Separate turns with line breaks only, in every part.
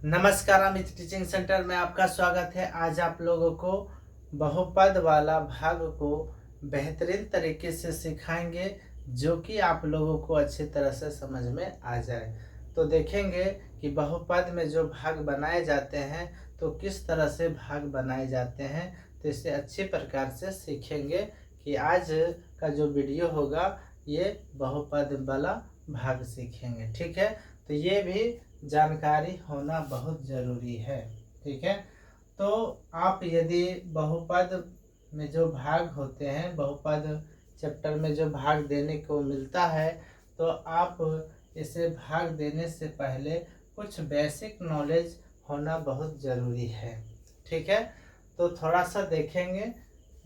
नमस्कार, Amit teaching centre में आपका स्वागत है। आज आप लोगों को बहुपद वाला भाग को बेहतरीन तरीके से सिखाएंगे, जो कि आप लोगों को अच्छी तरह से समझ में आ जाए। तो देखेंगे कि बहुपद में जो भाग बनाए जाते हैं तो किस तरह से भाग बनाए जाते हैं, तो इसे अच्छी प्रकार से सीखेंगे कि आज का जो वीडियो होगा ये बहुपद वाला भाग सीखेंगे। ठीक है, तो ये भी जानकारी होना बहुत ज़रूरी है। ठीक है, तो आप यदि बहुपद में जो भाग होते हैं, बहुपद चैप्टर में जो भाग देने को मिलता है, तो आप इसे भाग देने से पहले कुछ बेसिक नॉलेज होना बहुत ज़रूरी है। ठीक है, तो थोड़ा सा देखेंगे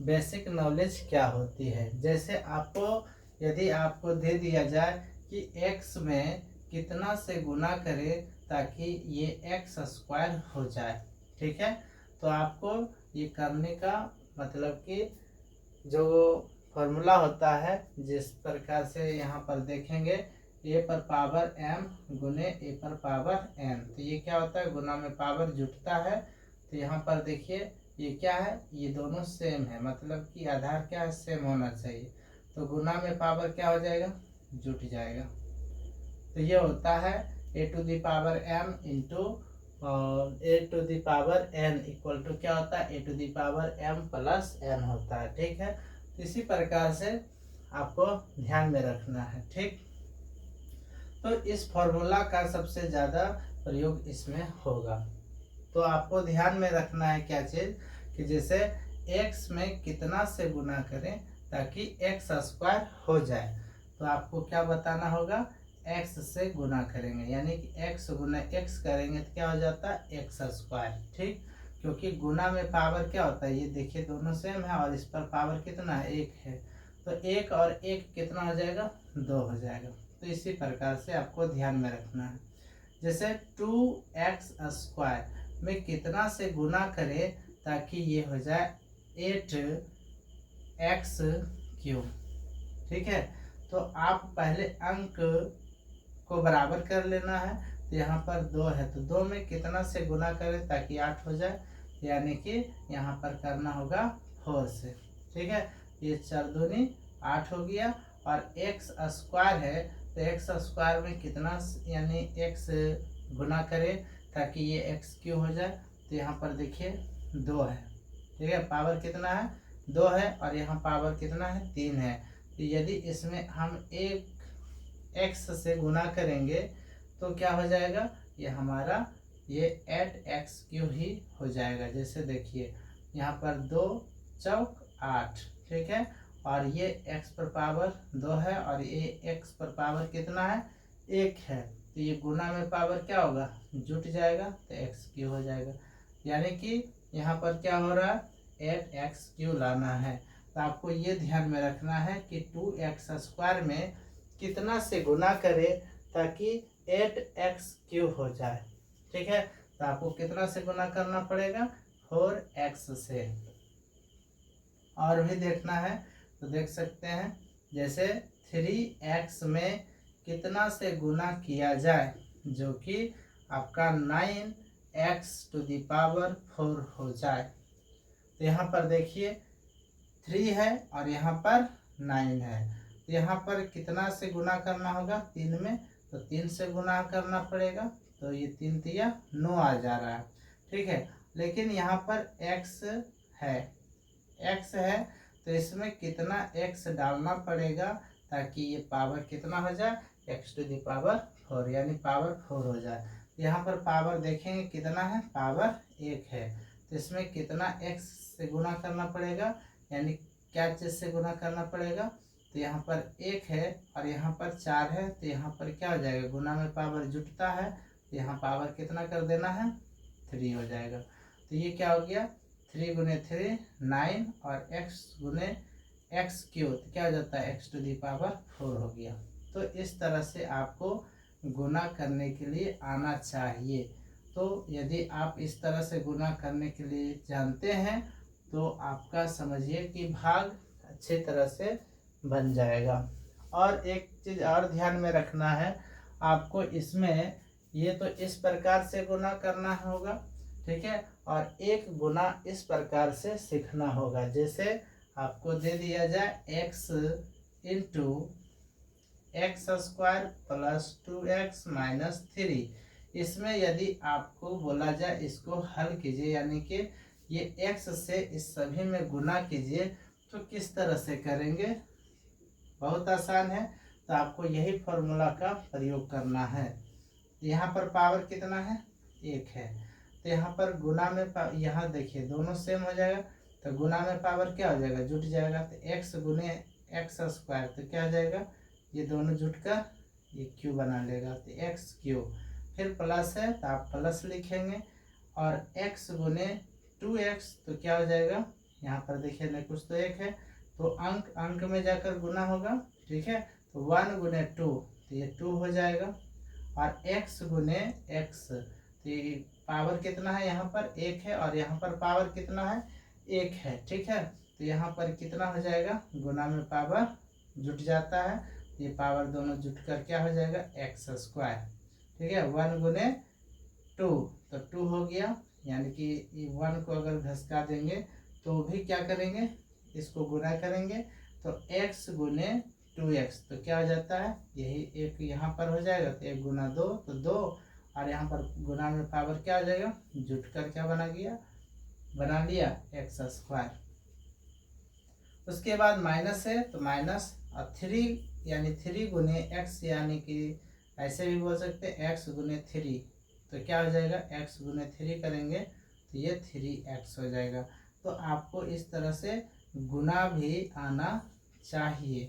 बेसिक नॉलेज क्या होती है। जैसे यदि आपको दे दिया जाए कि x में कितना से गुना करें ताकि ये x स्क्वायर हो जाए। ठीक है, तो आपको ये करने का मतलब कि जो फॉर्मूला होता है, जिस प्रकार से यहाँ पर देखेंगे a पर पावर m गुने a पर पावर n, तो ये क्या होता है, गुना में पावर जुटता है। तो यहाँ पर देखिए ये क्या है, ये दोनों सेम है, मतलब कि आधार क्या है, सेम होना चाहिए। तो गुना में पावर क्या हो जाएगा, जुट जाएगा। तो ये होता है a to the power m into a to the power n equal to क्या होता है, a to the power m plus n होता है। ठीक है, तो इसी प्रकार से आपको ध्यान में रखना है। ठीक, तो इस फॉर्मूला का सबसे ज़्यादा प्रयोग इसमें होगा। तो आपको ध्यान में रखना है क्या चीज़, कि जैसे x में कितना से गुना करें ताकि x स्क्वायर हो जाए, तो आपको क्या बताना होगा, x से गुना करेंगे, यानी कि x गुना x करेंगे तो क्या हो जाता है, x स्क्वायर। ठीक, क्योंकि गुना में पावर क्या होता है, ये देखिए दोनों सेम है और इस पर पावर कितना है, 1 है। तो 1 और 1 कितना हो जाएगा, 2 हो जाएगा। तो इसी प्रकार से आपको ध्यान में रखना है। जैसे 2x स्क्वायर में कितना से गुना करें ताकि ये हो जाए 8x क्यूब। ठीक है, तो आप पहले अंक को बराबर कर लेना है। तो यहाँ पर 2 है, तो 2 में कितना से गुना करें ताकि 8 हो जाए, यानी कि यहाँ पर करना होगा 4 से। ठीक है, ये 4 दूनी 8 हो गया। और x स्क्वायर है, तो x स्क्वायर में कितना यानी x गुना करें ताकि ये x क्यूब हो जाए। तो यहाँ पर देखिए 2 है। ठीक है, पावर कितना है, 2 है, और यहाँ पावर कितना है, 3 है। तो यदि इसमें हम एक x से गुना करेंगे तो क्या हो जाएगा, ये हमारा ये 8x क्यूब ही हो जाएगा। जैसे देखिए यहाँ पर 2 चौक 8। ठीक है, और ये x पर पावर 2 है और ये x पर पावर कितना है, 1 है। तो ये गुना में पावर क्या होगा, जुट जाएगा, तो x क्यूब हो जाएगा। यानी कि यहाँ पर क्या हो रहा है, 8x क्यूब लाना है। तो आपको ये ध्यान में रखना है कि 2x स्क्वायर में कितना से गुना करें ताकि 8x क्यूब हो जाए। ठीक है, तो आपको कितना से गुना करना पड़ेगा, 4x से। और भी देखना है तो देख सकते हैं, जैसे 3x में कितना से गुना किया जाए, जो कि आपका 9x टू दी पावर 4 हो जाए। तो यहाँ पर देखिए 3 है और यहाँ पर 9 है। तो यहाँ पर कितना से गुना करना होगा, 3 में, तो 3 से गुना करना पड़ेगा। तो ये 3 तिया 9 आ जा रहा है। ठीक है, लेकिन यहाँ पर x है, तो इसमें कितना x डालना पड़ेगा ताकि ये पावर कितना हो जाए, x टू दी पावर 4, यानी पावर 4 हो जाए। यहाँ पर पावर देखेंगे कितना है, पावर 1 है। तो इसमें कितना x से गुना करना पड़ेगा, यानी क्या चीज़ से गुना करना पड़ेगा, तो यहाँ पर 1 है और यहाँ पर 4 है। तो यहाँ पर क्या हो जाएगा, गुना में पावर जुटता है, तो यहाँ पावर कितना कर देना है, 3 हो जाएगा। तो ये क्या हो गया, 3 गुने 3 9 और x गुने x क्यूब, तो क्या हो जाता है, x टू दी पावर 4 हो गया। तो इस तरह से आपको गुना करने के लिए आना चाहिए। तो यदि आप इस तरह से गुना करने के लिए जानते हैं तो आपका समझिए कि भाग अच्छी तरह से बन जाएगा। और एक चीज़ और ध्यान में रखना है आपको, इसमें ये तो इस प्रकार से गुना करना होगा, ठीक है। और एक गुना इस प्रकार से सीखना होगा, जैसे आपको दे दिया जाए x into x square plus 2x minus 3। इसमें यदि आपको बोला जाए इसको हल कीजिए, यानी कि ये x से इस सभी में गुना कीजिए, तो किस तरह से करेंगे? बहुत आसान है। तो आपको यही फॉर्मूला का प्रयोग करना है। यहाँ पर पावर कितना है? 1 है। तो यहाँ पर गुना में यहाँ देखिए दोनों सेम हो जाएगा, तो गुना में पावर क्या हो जाएगा? जुट जाएगा। तो x गुने एक्स स्क्वायर, तो क्या हो जाएगा? ये दोनों जुट कर ये क्यू बना लेगा, तो एक्स क्यू। फिर प्लस है तो आप प्लस लिखेंगे, और x गुने 2x, तो क्या हो जाएगा? यहाँ पर देखिए न, कुछ तो एक है, तो अंक अंक में जाकर गुना होगा, ठीक है। तो 1 गुने 2, तो ये 2 हो जाएगा। और x गुने x, तो ये पावर कितना है? यहाँ पर 1 है, और यहाँ पर पावर कितना है? 1 है, ठीक है। तो यहाँ पर कितना हो जाएगा? गुना में पावर जुट जाता है, ये पावर दोनों जुट कर क्या हो जाएगा? एक्स स्क्वायर, ठीक है। 1 गुने 2, तो 2 हो गया, यानी कि 1 को अगर घसका देंगे तो भी क्या करेंगे? इसको गुना करेंगे, तो x गुने 2x, तो क्या हो जाता है? यही एक यहाँ पर हो जाएगा, तो 1 गुना 2, तो 2, और यहाँ पर गुना में पावर क्या हो जाएगा? जुट कर क्या बना लिया? X square. उसके बाद माइनस है, तो माइनस, और 3 यानी 3 गुने एक्स, यानी कि ऐसे भी बोल सकते हैं एक्स गुने 3, तो क्या हो जाएगा? एक्स गुने 3 करेंगे तो ये 3x हो जाएगा। तो आपको इस तरह से गुना भी आना चाहिए,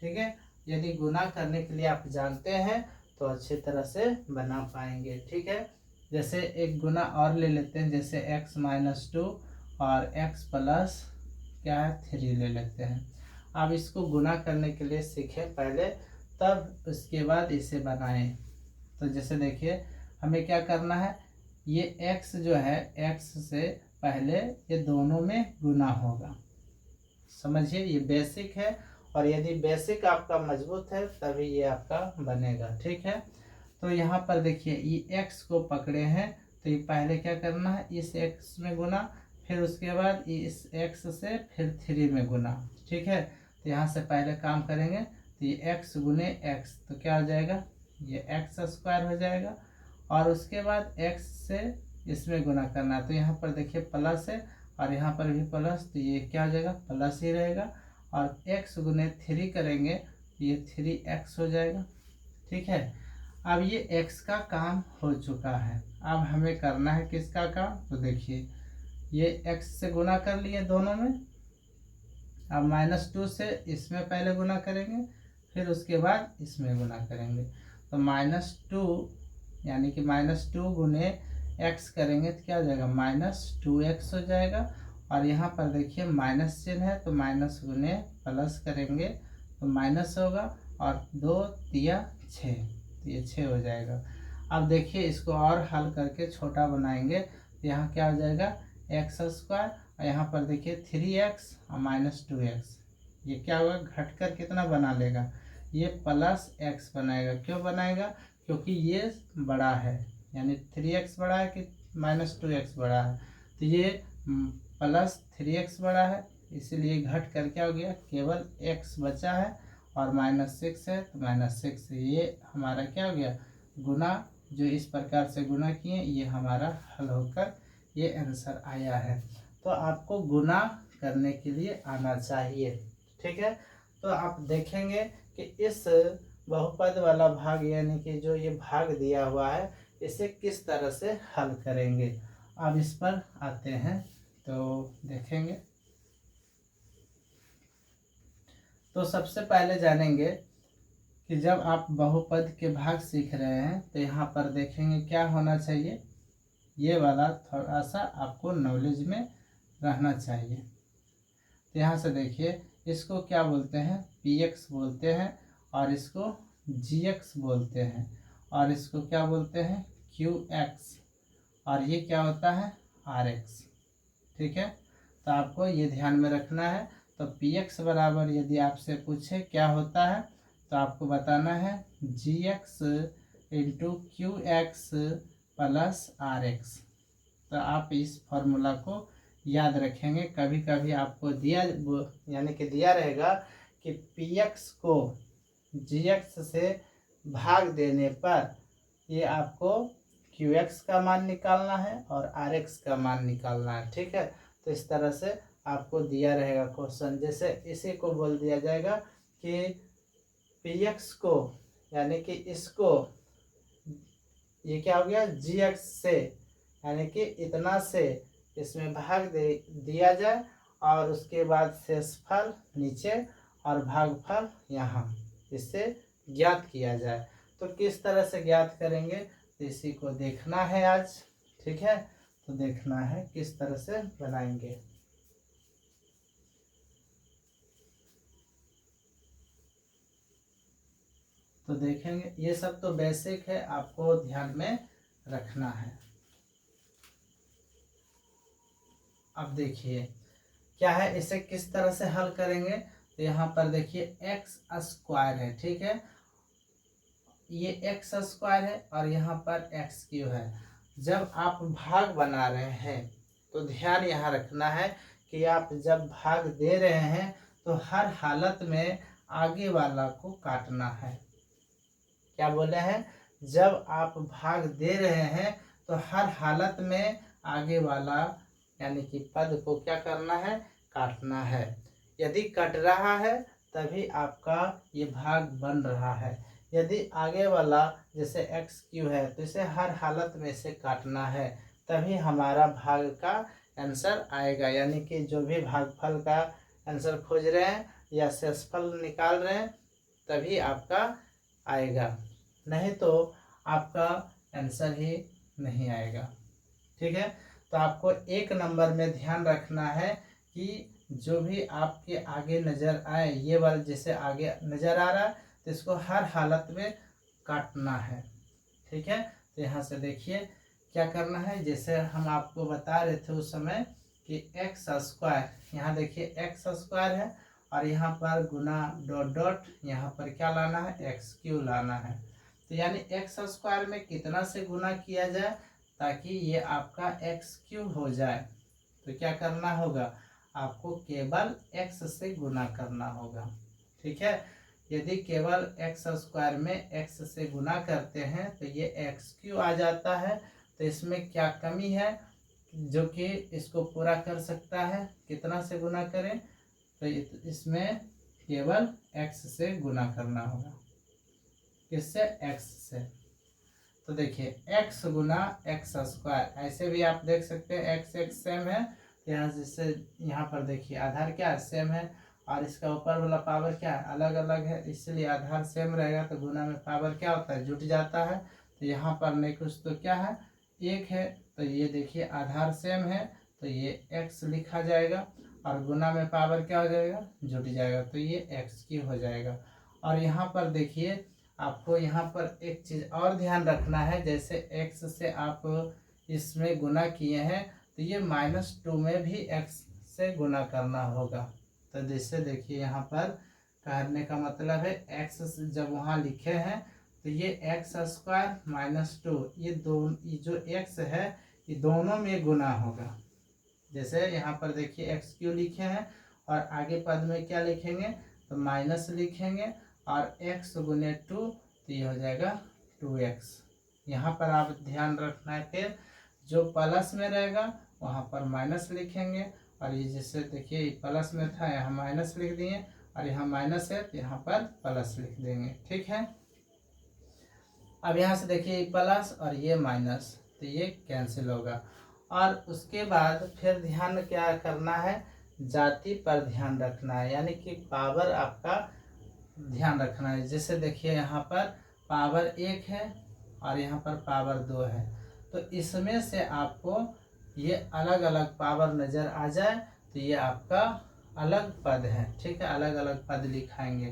ठीक है। यदि गुना करने के लिए आप जानते हैं तो अच्छी तरह से बना पाएंगे, ठीक है। जैसे एक गुना और ले लेते हैं, जैसे x माइनस 2 और x प्लस क्या है? 3 ले लेते हैं। अब इसको गुना करने के लिए सीखें पहले, तब उसके बाद इसे बनाएं। तो जैसे देखिए हमें क्या करना है, ये x जो है x से पहले ये दोनों में गुना होगा, समझिए। ये बेसिक है, और यदि बेसिक आपका मजबूत है तभी ये आपका बनेगा, ठीक है। तो यहाँ पर देखिए ये x को पकड़े हैं, तो ये पहले क्या करना है? इस x में गुना, फिर उसके बाद इस x से फिर 3 में गुना, ठीक है। तो यहाँ से पहले काम करेंगे, तो ये x गुने x, तो क्या हो जाएगा? ये एक्स स्क्वायर हो जाएगा। और उसके बाद x से इसमें गुना करना है, तो यहाँ पर देखिए प्लस है, और यहाँ पर भी प्लस, तो ये क्या हो जाएगा? प्लस ही रहेगा। और x गुने 3 करेंगे तो ये 3x हो जाएगा, ठीक है। अब ये x का काम हो चुका है, अब हमें करना है किसका काम? तो देखिए ये x से गुना कर लिए दोनों में, अब -2 से इसमें पहले गुना करेंगे, फिर उसके बाद इसमें गुना करेंगे। तो -2 यानी कि -2 गुने x करेंगे तो क्या हो जाएगा? -2x हो जाएगा। और यहाँ पर देखिए माइनस चिन्ह है, तो माइनस गुने प्लस करेंगे तो माइनस होगा, और 2 तिया 6, तो ये 6 हो जाएगा। अब देखिए इसको और हल करके छोटा बनाएंगे, तो यहाँ क्या हो जाएगा? एक्स स्क्वायर, और यहाँ पर देखिए 3x और -2x, ये क्या होगा? घटकर कितना बना लेगा? ये +x बनाएगा। क्यों बनाएगा? क्योंकि ये बड़ा है, यानी 3x बड़ा है कि -2x बड़ा है, तो ये +3x बड़ा है, इसीलिए घट कर क्या हो गया? केवल x बचा है, और -6 है तो -6, ये हमारा क्या हो गया? गुना, जो इस प्रकार से गुना किए ये हमारा हल होकर ये आंसर आया है। तो आपको गुना करने के लिए आना चाहिए, ठीक है। तो आप देखेंगे कि इस बहुपद वाला भाग, यानी कि जो ये भाग दिया हुआ है, इसे किस तरह से हल करेंगे। अब इस पर आते हैं तो देखेंगे। तो सबसे पहले जानेंगे कि जब आप बहुपद के भाग सीख रहे हैं तो यहाँ पर देखेंगे क्या होना चाहिए। ये वाला थोड़ा सा आपको नॉलेज में रहना चाहिए। तो यहाँ से देखिए इसको क्या बोलते हैं? px बोलते हैं, और इसको gx बोलते हैं, और इसको क्या बोलते हैं? qx, और ये क्या होता है? rx, ठीक है। तो आपको ये ध्यान में रखना है। तो px बराबर यदि आपसे पूछे क्या होता है, तो आपको बताना है gx into Q X plus R X. तो आप इस फॉर्मूला को याद रखेंगे। कभी कभी आपको दिया यानी कि दिया रहेगा कि पी एक्स को जी एक्स से भाग देने पर ये आपको क्यू एक्स का मान निकालना है और आर एक्स का मान निकालना है। ठीक है, तो इस तरह से आपको दिया रहेगा क्वेश्चन। जैसे इसी को बोल दिया जाएगा कि पी एक्स को यानी कि इसको ये क्या हो गया जी एक्स से यानी कि इतना से इसमें भाग दे दिया जाए और उसके बाद शेषफल नीचे और भागफल यहाँ, इससे ज्ञात किया जाए। तो किस तरह से ज्ञात करेंगे तो इसी को देखना है आज। ठीक है, तो देखना है किस तरह से बनाएंगे। तो देखेंगे, ये सब तो बेसिक है, आपको ध्यान में रखना है। अब देखिए क्या है, इसे किस तरह से हल करेंगे। तो यहाँ पर देखिए एक्स स्क्वायर है। ठीक है, ये एक्स स्क्वायर है और यहाँ पर एक्स क्यू है। जब आप भाग बना रहे हैं तो ध्यान यहाँ रखना है कि आप जब भाग दे रहे हैं तो हर हालत में आगे वाला को काटना है। क्या बोले हैं, जब आप भाग दे रहे हैं तो हर हालत में आगे वाला यानी कि पद को क्या करना है, काटना है। यदि कट रहा है तभी आपका ये भाग बन रहा है। यदि आगे वाला जैसे एक्स क्यू है तो इसे हर हालत में से काटना है, तभी हमारा भाग का आंसर आएगा। यानी कि जो भी भागफल का आंसर खोज रहे हैं या शेषफल निकाल रहे हैं तभी आपका आएगा, नहीं तो आपका आंसर ही नहीं आएगा। ठीक है, तो आपको एक नंबर में ध्यान रखना है कि जो भी आपके आगे नज़र आए, ये वाला जैसे आगे नज़र आ रहा है तो इसको हर हालत में काटना है। ठीक है, तो यहाँ से देखिए क्या करना है, जैसे हम आपको बता रहे थे उस समय कि एक्स स्क्वायर, यहाँ देखिए एक्स स्क्वायर है और यहाँ पर गुना डॉट डॉट यहाँ पर क्या लाना है, एक्स क्यू लाना है। तो यानी एक्स स्क्वायर में कितना से गुना किया जाए ताकि ये आपका एक्स क्यू हो जाए। तो क्या करना होगा, आपको केवल एक्स से गुना करना होगा। ठीक है, यदि केवल एक्स स्क्वायर में एक्स से गुना करते हैं तो ये एक्स क्यू आ जाता है। तो इसमें क्या कमी है जो कि इसको पूरा कर सकता है, कितना से गुना करें, तो इसमें केवल एक्स से गुना करना होगा। किससे, एक्स से। तो देखिए एक्स गुना एक्स स्क्वायर, ऐसे भी आप देख सकते हैं एक्स एक्स सेम है, यहाँ जिससे यहाँ पर देखिए आधार क्या सेम है और इसका ऊपर वाला पावर क्या है, अलग अलग है, इसलिए आधार सेम रहेगा तो गुना में पावर क्या होता है, जुट जाता है। तो यहाँ पर नहीं कुछ तो क्या है, एक है, तो ये देखिए आधार सेम है तो ये एक्स लिखा जाएगा और गुना में पावर क्या हो जाएगा, जुट जाएगा, तो ये एक्स की हो जाएगा। और यहाँ पर देखिए आपको यहाँ पर एक चीज़ और ध्यान रखना है, जैसे एक्स से आप इसमें गुना किए हैं तो ये -2 में भी एक्स से गुना करना होगा। तो जैसे देखिए यहाँ पर कहने का मतलब है एक्स जब वहाँ लिखे हैं तो ये एक्स स्क्वायर -2, ये जो एक्स है ये दोनों में गुना होगा। जैसे यहाँ पर देखिए एक्स क्यू लिखे हैं और आगे पद में क्या लिखेंगे, तो माइनस लिखेंगे और x गुने 2 तो ये हो जाएगा 2x। यहाँ पर आप ध्यान रखना है, फिर जो प्लस में रहेगा वहाँ पर माइनस लिखेंगे और ये जैसे देखिए प्लस में था यहाँ माइनस लिख दिए और यहाँ माइनस है तो यहाँ पर प्लस लिख देंगे। ठीक है, अब यहाँ से देखिए प्लस और ये माइनस तो ये कैंसिल होगा। और उसके बाद फिर ध्यान क्या करना है, जाति पर ध्यान रखना है, यानी कि पावर आपका ध्यान रखना है। जैसे देखिए यहाँ पर पावर 1 है और यहाँ पर पावर 2 है, तो इसमें से आपको ये अलग अलग पावर नज़र आ जाए तो ये आपका अलग पद है। ठीक है, अलग अलग पद लिखाएंगे।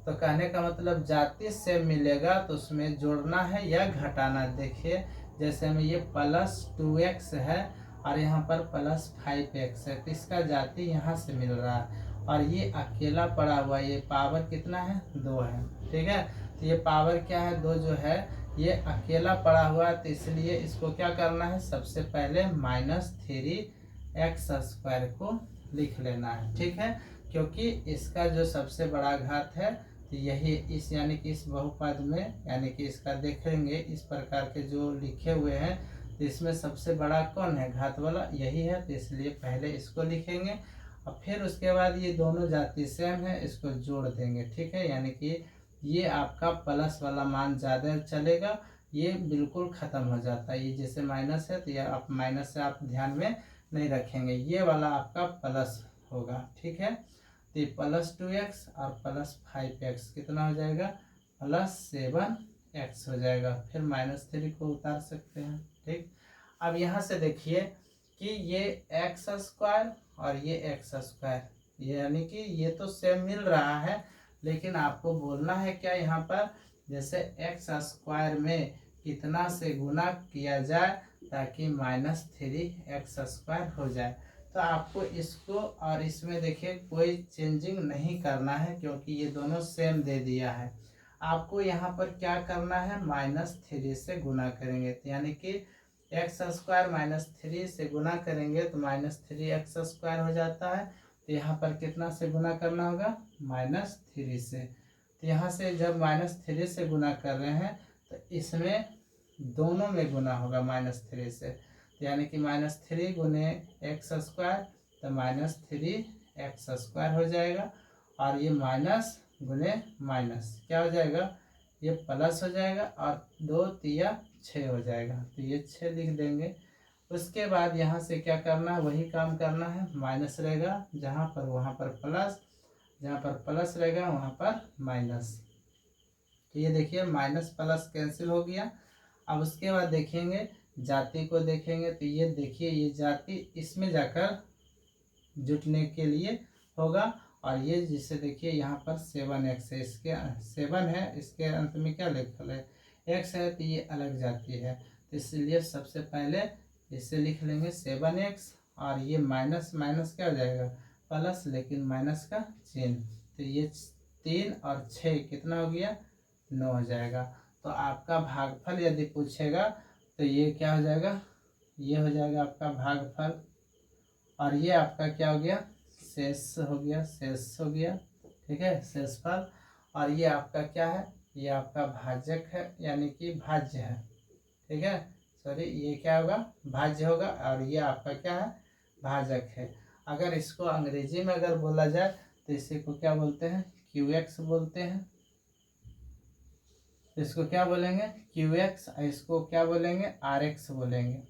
तो कहने का मतलब जाति से मिलेगा तो उसमें जोड़ना है या घटाना। देखिए जैसे में ये +2x है और यहाँ पर +5x है, तो इसका जाति यहाँ से मिल रहा है और ये अकेला पड़ा हुआ, ये पावर कितना है, 2 है। ठीक है, तो ये पावर क्या है, 2 जो है ये अकेला पड़ा हुआ है, तो इसलिए इसको क्या करना है, सबसे पहले -3x² को लिख लेना है। ठीक है, क्योंकि इसका जो सबसे बड़ा घात है तो यही इस यानी कि इस बहुपद में, यानी कि इसका देखेंगे इस प्रकार के जो लिखे हुए हैं तो इसमें सबसे बड़ा कौन है, घात वाला यही है, तो इसलिए पहले इसको लिखेंगे और फिर उसके बाद ये दोनों जाति सेम है, इसको जोड़ देंगे। ठीक है, यानी कि ये आपका प्लस वाला मान ज़्यादा चलेगा, ये बिल्कुल ख़त्म हो जाता है। ये जैसे माइनस है तो ये आप माइनस से आप ध्यान में नहीं रखेंगे, ये वाला आपका प्लस होगा। ठीक है, तो ये +2x और +5x कितना हो जाएगा, +7x हो जाएगा। फिर -3 को उतार सकते हैं। ठीक, अब यहाँ से देखिए कि ये x² और ये x², यानी कि ये तो सेम मिल रहा है, लेकिन आपको बोलना है क्या यहाँ पर, जैसे x² में कितना से गुना किया जाए ताकि -3x² हो जाए। तो आपको इसको और इसमें देखिए कोई चेंजिंग नहीं करना है, क्योंकि ये दोनों सेम दे दिया है। आपको यहाँ पर क्या करना है, -3 से गुना करेंगे, तो यानी कि x² -3 से गुना करेंगे तो -3x² हो जाता है। तो यहाँ पर कितना से गुना करना होगा, -3 से। तो यहाँ से जब -3 से गुना कर रहे हैं तो इसमें दोनों में गुना होगा -3 से, तो यानी कि -3 गुने x² तो -3x² हो जाएगा, और ये माइनस गुने माइनस क्या हो जाएगा, ये प्लस हो जाएगा, और 2 तिया 6 हो जाएगा, तो ये 6 लिख देंगे। उसके बाद यहाँ से क्या करना है, वही काम करना है, माइनस रहेगा जहाँ पर वहाँ पर प्लस, जहाँ पर प्लस रहेगा वहाँ पर माइनस। तो ये देखिए माइनस प्लस कैंसिल हो गया। अब उसके बाद देखेंगे जाति को, देखेंगे तो ये देखिए ये जाति इसमें जाकर जुटने के लिए होगा, और ये जिसे देखिए यहाँ पर 7x है, इसके 7 है, इसके अंत में क्या लिखा है, x है, तो ये अलग जाति है, तो इसलिए सबसे पहले इसे लिख लेंगे 7x, और ये माइनस माइनस क्या हो जाएगा, प्लस, लेकिन माइनस का चिन्ह, तो ये 3 और 6 कितना हो गया, 9 हो जाएगा। तो आपका भागफल यदि पूछेगा तो ये क्या हो जाएगा, ये हो जाएगा आपका भागफल, और ये आपका क्या हो गया, शेष हो गया, शेष हो गया। ठीक है, शेषफल, और ये आपका क्या है, ये आपका भाजक है, यानी कि भाज्य है। ठीक है, सॉरी, ये क्या होगा, भाज्य होगा, और ये आपका क्या है, भाजक है। अगर इसको अंग्रेजी में अगर बोला जाए तो इसी को क्या बोलते हैं, QX बोलते हैं। इसको क्या बोलेंगे, QX, इसको क्या बोलेंगे, RX बोलेंगे।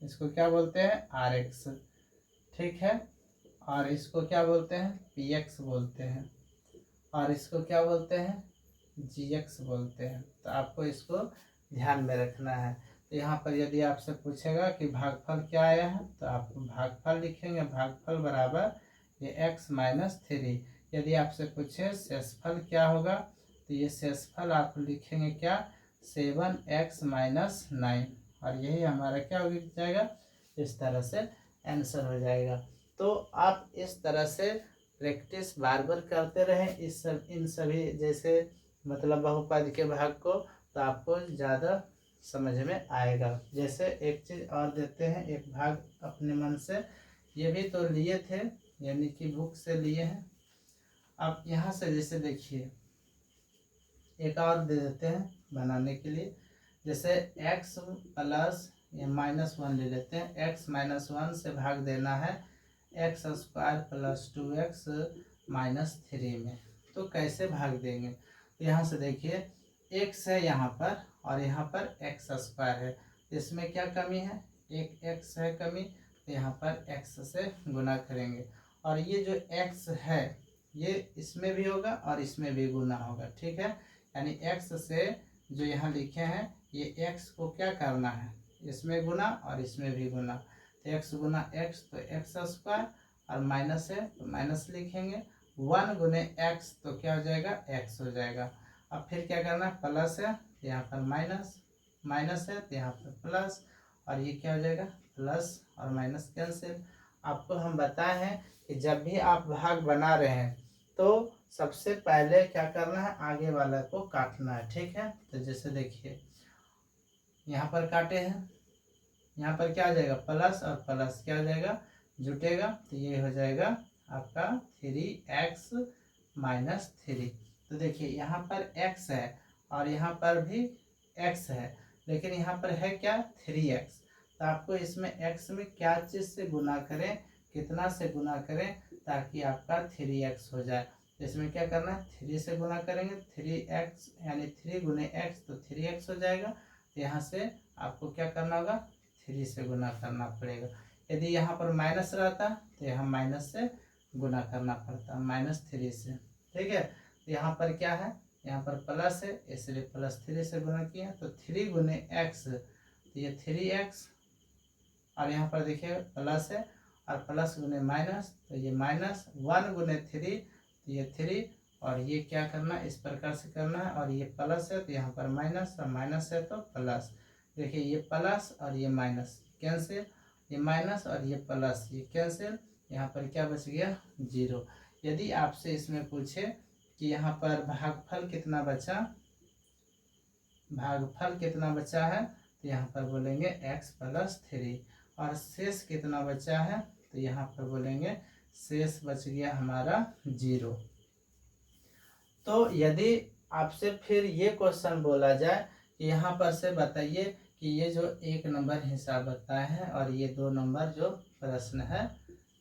इसको क्या बोलते हैं, RX। ठीक है, और इसको क्या बोलते हैं, PX बोलते हैं, और इसको क्या बोलते हैं, GX बोलते हैं। तो आपको इसको ध्यान में रखना है। तो यहाँ पर यदि आपसे पूछेगा कि भागफल क्या आया है, तो आप भागफल लिखेंगे, भागफल बराबर ये x - 3। यदि आपसे पूछे शेषफल क्या होगा, तो ये शेषफल आप लिखेंगे क्या, 7x - 9, और यही हमारा क्या हो जाएगा, इस तरह से आंसर हो जाएगा। तो आप इस तरह से प्रैक्टिस बार बार करते रहें इन सभी जैसे मतलब बहुपद के भाग को, तो आपको ज़्यादा समझ में आएगा। जैसे एक चीज़ और देते हैं, एक भाग अपने मन से, ये भी तो लिए थे, यानी कि बुक से लिए हैं। अब यहाँ से जैसे देखिए एक और दे देते हैं बनाने के लिए, जैसे x प्लस -1 ले लेते हैं, x - 1 से भाग देना है x² + 2x - 3 में। तो कैसे भाग देंगे, तो यहाँ से देखिए x है यहाँ पर, और यहाँ पर x² है, इसमें क्या कमी है, एक x है कमी, तो यहाँ पर x से गुना करेंगे, और ये जो x है ये इसमें भी होगा और इसमें भी गुना होगा। ठीक है, यानी x से जो यहाँ लिखे हैं ये x को क्या करना है, इसमें गुना और इसमें भी गुना, तो x गुना x तो x², और माइनस है तो माइनस लिखेंगे, 1 गुने x तो क्या हो जाएगा, x हो जाएगा। अब फिर क्या करना है, प्लस है तो यहाँ पर माइनस, माइनस है तो यहाँ पर प्लस, और ये क्या हो जाएगा, प्लस और माइनस कैंसिल। आपको हम बताए हैं कि जब भी आप भाग बना रहे हैं तो सबसे पहले क्या करना है, आगे वाला को काटना है। ठीक है, तो जैसे देखिए यहाँ पर काटे हैं, यहाँ पर क्या आ जाएगा प्लस और प्लस क्या हो जाएगा जुटेगा, तो ये हो जाएगा आपका 3x माइनस 3। तो देखिए यहाँ पर x है और यहाँ पर भी x है, लेकिन यहाँ पर है क्या 3x। तो आपको इसमें x में क्या चीज़ से गुना करें, कितना से गुना करें ताकि आपका 3x हो जाए। तो इसमें क्या करना है 3 से गुना करेंगे, 3x यानी 3 गुने x तो 3x हो जाएगा। तो यहाँ से आपको क्या करना होगा 3 से गुना करना पड़ेगा। यदि यहाँ पर माइनस रहता तो यहाँ माइनस से गुना करना पड़ता, -3 से, ठीक है। तो यहाँ पर क्या है, यहाँ पर प्लस है इसलिए +3 से गुना किया, तो 3 गुने x तो ये 3x, और यहाँ पर देखिए प्लस है और प्लस गुने माइनस तो ये -1 गुने 3 तो ये 3, और ये क्या करना इस प्रकार से करना है, और ये प्लस है तो यहाँ पर माइनस और माइनस है तो प्लस। देखिए ये प्लस और ये माइनस कैंसिल, ये माइनस और ये प्लस ये कैंसिल, यहाँ पर क्या बच गया 0। यदि आपसे इसमें पूछे कि यहाँ पर भागफल कितना बचा, भागफल कितना बचा है, तो यहाँ पर बोलेंगे x + 3, और शेष कितना बचा है, तो यहाँ पर बोलेंगे शेष बच गया हमारा 0। तो यदि आपसे फिर ये क्वेश्चन बोला जाए कि यहाँ पर से बताइए कि ये जो 1 नंबर हिसाब बताए हैं और ये 2 नंबर जो प्रश्न है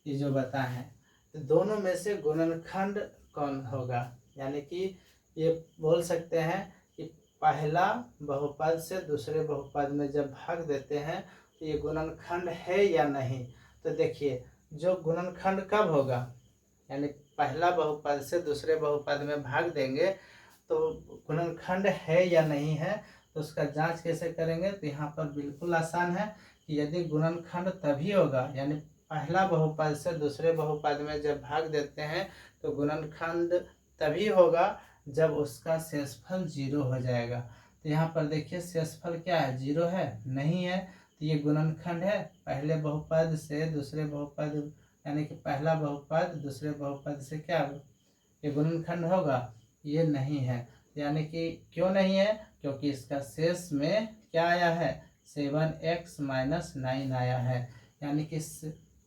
ये जो बताए हैं, तो दोनों में से गुणनखंड कौन होगा, यानी कि ये बोल सकते हैं कि पहला बहुपद से दूसरे बहुपद में जब भाग देते हैं तो ये गुणनखंड है या नहीं। तो देखिए जो गुणनखंड कब होगा, यानी पहला बहुपद से दूसरे बहुपद में भाग देंगे तो गुणनखंड है या नहीं है, तो उसका जांच कैसे करेंगे। तो यहाँ पर बिल्कुल आसान है कि यदि गुणनखंड तभी होगा, यानी पहला बहुपद से दूसरे बहुपद में जब भाग देते हैं तो गुणनखंड तभी होगा जब उसका शेषफल 0 हो जाएगा। तो यहाँ पर देखिए शेषफल क्या है 0 है, नहीं है, तो ये गुणनखंड है पहले बहुपद से दूसरे बहुपद, यानी कि पहला बहुपद दूसरे बहुपद से क्या ये गुणनखंड होगा, ये नहीं है। यानी कि क्यों नहीं है, क्योंकि इसका शेष में क्या आया है 7x - 9 आया है, यानी कि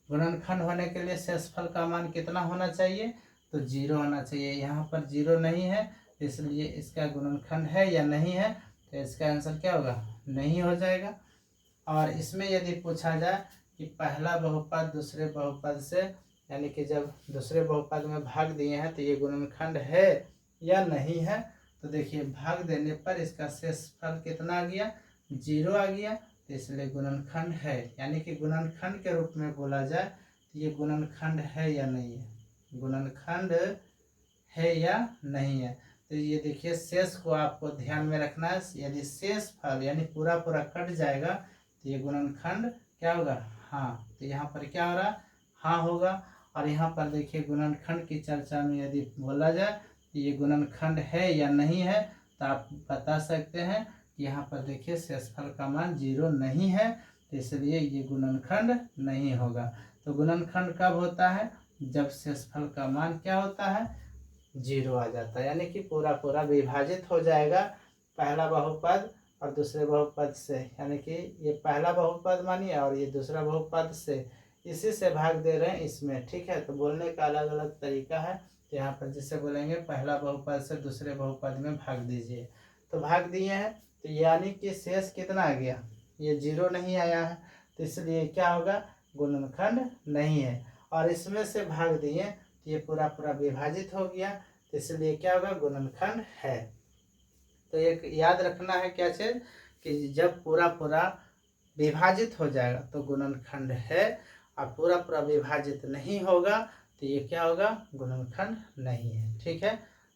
गुणनखंड होने के लिए शेषफल का मान कितना होना चाहिए, तो 0 होना चाहिए। यहाँ पर 0 नहीं है, इसलिए इसका गुणनखंड है या नहीं है, तो इसका आंसर क्या होगा नहीं हो जाएगा। और इसमें यदि पूछा जाए कि पहला बहुपद दूसरे बहुपद से, यानी कि जब दूसरे बहुपद में भाग दिए हैं तो ये गुणनखंड है या नहीं है, तो देखिए भाग देने पर इसका शेषफल कितना आ गया 0 आ गया, तो इसलिए गुणनखंड है। यानी कि गुणनखंड के रूप में बोला जाए तो ये गुणनखंड है या नहीं है, गुणनखंड है या नहीं है। तो ये देखिए शेष को आपको ध्यान में रखना है, यदि शेषफल यानी पूरा पूरा कट जाएगा तो ये गुणनखंड क्या होगा हाँ, तो यहाँ पर क्या हो रहा हाँ होगा। और यहाँ पर देखिए गुणनखंड की चर्चा में यदि बोला जाए तो ये गुणनखंड है या नहीं है, तो आप बता सकते हैं कि यहाँ पर देखिए शेषफल का मान 0 नहीं है, तो इसलिए ये गुणनखंड नहीं होगा। तो गुणनखंड कब होता है, जब शेषफल का मान क्या होता है 0 आ जाता है, यानी कि पूरा पूरा विभाजित हो जाएगा पहला बहुपद और दूसरे बहुपद से, यानी कि ये पहला बहुपद मानिए और ये दूसरा बहुपद से, इसी से भाग दे रहे हैं इसमें, ठीक है। तो बोलने का अलग अलग तरीका है, तो यहाँ पर जिससे बोलेंगे पहला बहुपद से दूसरे बहुपद में भाग दीजिए, तो भाग दिए हैं, तो यानी कि शेष कितना आ गया ये 0 नहीं आया है, तो इसलिए क्या होगा गुणनखंड नहीं है। और इसमें से भाग दिए तो ये पूरा पूरा विभाजित हो गया, तो इसलिए क्या होगा गुणनखंड है। तो एक याद रखना है क्या चीज़ कि जब पूरा पूरा विभाजित हो जाएगा तो गुणनखंड है, और पूरा पूरा विभाजित नहीं होगा तो ये क्या होगा गुणनखंड नहीं है, ठीक है।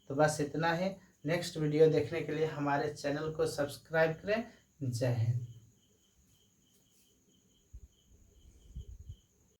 तो बस इतना ही। नेक्स्ट वीडियो देखने के लिए हमारे चैनल को सब्सक्राइब करें। जय हिंद।